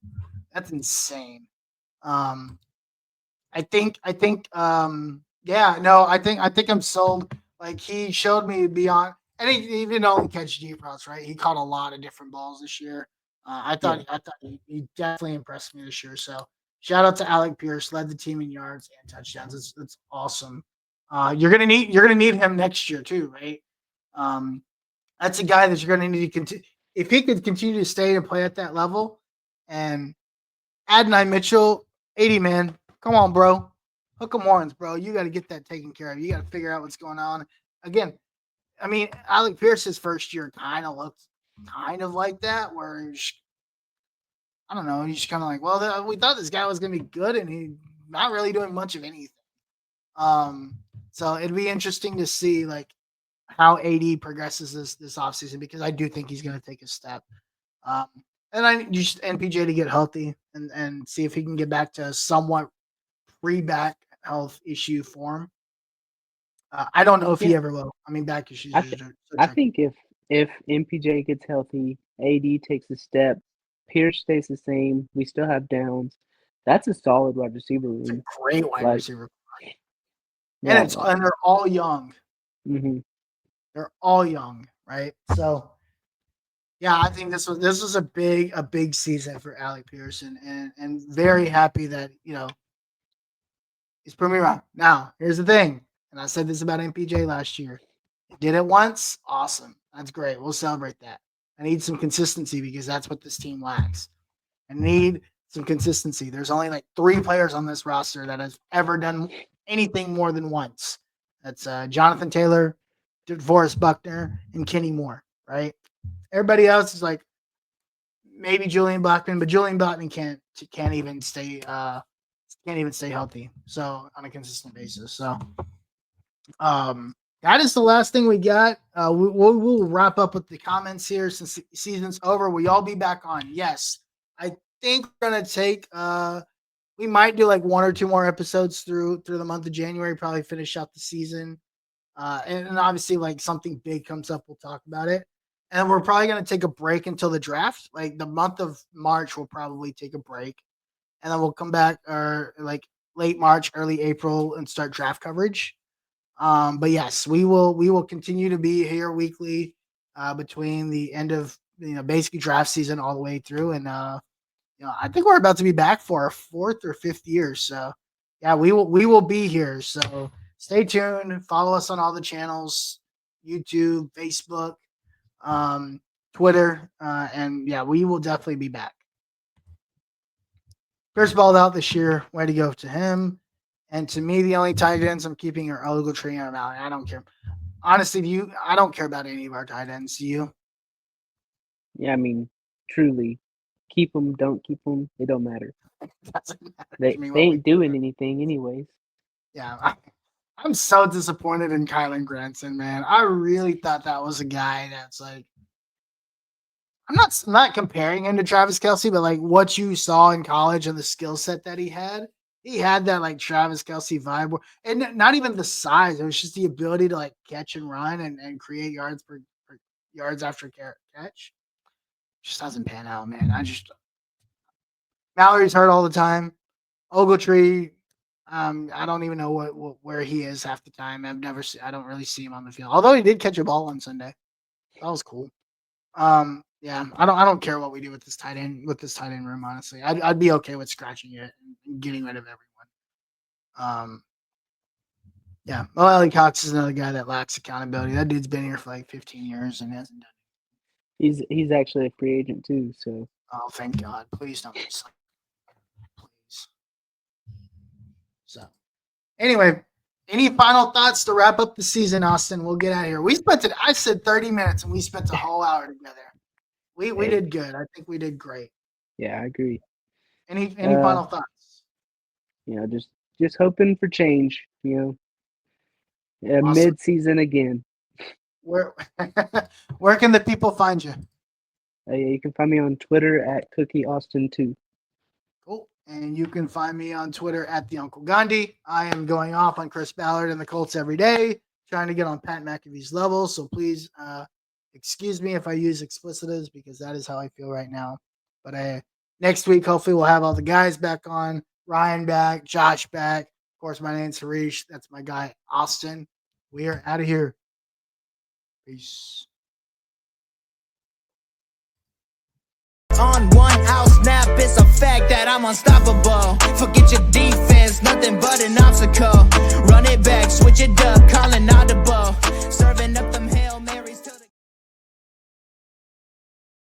B: That's insane. Um, yeah, no, I think I'm sold. Like he showed me beyond, and he didn't only catch deep routes, right? He caught a lot of different balls this year.
C: Yeah,
B: I thought he definitely impressed me this year. So shout out to Alec Pierce, led the team in yards and touchdowns. It's awesome. You're gonna need him next year too, right? Um, that's a guy that you're gonna need to continue. If he could continue to stay and play at that level, and Adonai Mitchell, 80 man. Come on, bro. Hook 'em horns, bro. You got to get that taken care of. You got to figure out what's going on. Again, I mean, Alec Pierce's first year kind of looked kind of like that, where I don't know, he's kind of like, well, we thought this guy was going to be good, and he's not really doing much of anything. So it'd be interesting to see like how AD progresses this offseason, because I do think he's going to take a step. And I just MPJ to get healthy and see if he can get back to somewhat pre-back health issue form. I don't know if he ever will. I mean, back issues.
C: I think if MPJ gets healthy, AD takes a step, Pierce stays the same, we still have Downs. That's a solid wide receiver room.
B: It's a great wide receiver.
C: Yeah.
B: And they're all young.
C: Mm-hmm.
B: They're all young, right? So, yeah, I think this was a big season for Alec Pearson, and very happy that he's proving me wrong. Now, here's the thing, and I said this about MPJ last year. He did it once, awesome, that's great. We'll celebrate that. I need some consistency, because that's what this team lacks. I need some consistency. There's only like 3 players on this roster that has ever done anything more than once. That's Jonathan Taylor, DeForest Buckner, and Kenny Moore, right? Everybody else is like maybe Julian Blackman, but Julian Blackman can't even stay healthy, so on a consistent basis. So that is the last thing we got. We'll wrap up with the comments here since the season's over. Will y'all be back on? Yes. I think we're gonna take we might do like 1 or 2 more episodes through the month of January, probably finish out the season. And obviously, like something big comes up, we'll talk about it. And we're probably going to take a break until the draft. Like the month of March, we'll probably take a break. And then we'll come back like late March, early April, and start draft coverage. But yes, we will continue to be here weekly between the end of basically draft season all the way through. And I think we're about to be back for our 4th or 5th year. So yeah, we will be here. So stay tuned. Follow us on all the channels: YouTube, Facebook, Twitter, and yeah, we will definitely be back. Pierce balled out this year. Way to go to him. And to me, the only tight ends I'm keeping are Ogletree and Valley. I don't care. Honestly, I don't care about any of our tight ends. Do you?
C: Yeah, I mean, truly, keep them, don't keep them. It don't matter.
B: Doesn't matter.
C: They ain't doing anything anyways.
B: Yeah, I'm so disappointed in Kylan Granson, man. I really thought that was a guy that's like, I'm not comparing him to Travis Kelce, but like what you saw in college and the skill set that he had that like Travis Kelce vibe, and not even the size. It was just the ability to like catch and run and create yards per yards after catch. Just doesn't pan out, man. Mallory's hurt all the time. Ogletree, I don't even know where he is half the time. I don't really see him on the field. Although he did catch a ball on Sunday. That was cool. Yeah, I don't care what we do with this tight end room, honestly. I'd be okay with scratching it and getting rid of everyone. Yeah. Well, Ellie Cox is another guy that lacks accountability. That dude's been here for like 15 years and hasn't done
C: it. He's actually a free agent too, so.
B: Oh, thank God. Please don't resign. Please. So anyway, any final thoughts to wrap up the season, Austin? We'll get out of here. I said 30 minutes and we spent a whole hour together. We did good. I think we did great.
C: Yeah, I agree.
B: Any final thoughts?
C: Just hoping for change, awesome. Mid-season again.
B: Where can the people find you?
C: You can find me on Twitter at CookieAustin2.
B: Cool. And you can find me on Twitter at the Uncle Gandhi. I am going off on Chris Ballard and the Colts every day, trying to get on Pat McAfee's level. So please excuse me if I use explicitives, because that is how I feel right now. But next week, hopefully, we'll have all the guys back on. Ryan back, Josh back. Of course, my name's Harish. That's my guy, Austin. We are out of here. Peace.
A: On 1 out snap, it's a fact that I'm unstoppable. Forget your defense, nothing but an obstacle. Run it back, switch it up, calling audible.